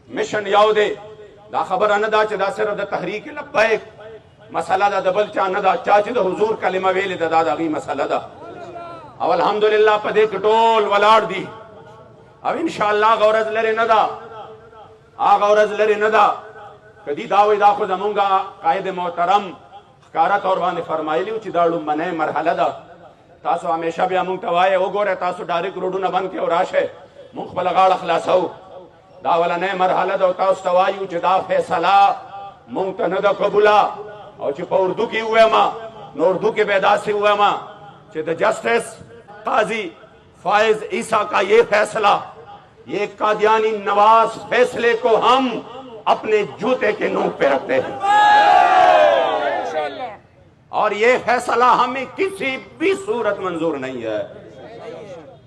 Mission याउदे दा खबर अनदा च दा सिर्फ द तहरीक लब्बैक मसला दा दबल चा अनदा चाची द हुजूर कलिमा वेले दा दागी मसला दा अब अल्हम्दुलिल्लाह पदे टोल वलाड़ दी अब इंशाअल्लाह गौरज लरे नदा आ गौरज लरे नदा कदी दावे दा खुद अमूंगा कायद मोहतरम कारत और वाने फरमाइली उची दाड़ू मने मरहला दा तासो हमेशा भी अमूंग तवाए ओ गोरे तासो डायरेक्ट रोडू न बन के और आशे मुख बलगाड़ खलासो दावला ने मरहला दा तासो तवाई उची दा फैसला मुंग तनदा कबूला और ची उर्दू की हुए मा न उर्दू के बेदासी हुए मा ची द जस्टिस काजी फाइज ईसा का ये फैसला ये कादियानी नवाज फैसले को हम अपने जूते के नोक पे रखते हैं और ये फैसला हमें किसी भी सूरत मंजूर नहीं है।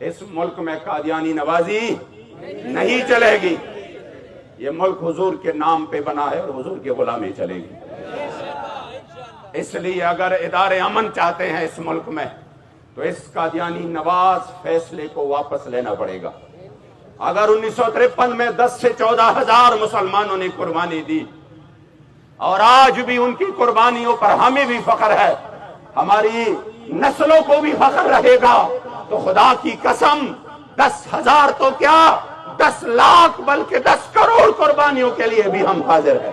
इस मुल्क में कादियानी नवाजी नहीं चलेगी। ये मुल्क हुजूर के नाम पे बना है और हुजूर की गुलामी चलेगी। इसलिए अगर इदारे अमन चाहते हैं इस मुल्क में तो इस कादियानी नवाज फैसले को वापस लेना पड़ेगा। अगर 1953 में 10 से 14 हजार मुसलमानों ने कुर्बानी दी और आज भी उनकी कुर्बानियों पर हमें भी फख्र है, हमारी नस्लों को भी फख्र रहेगा, तो खुदा की कसम 10,000 तो क्या 10 लाख बल्कि 10 करोड़ कुर्बानियों के लिए भी हम हाजिर हैं।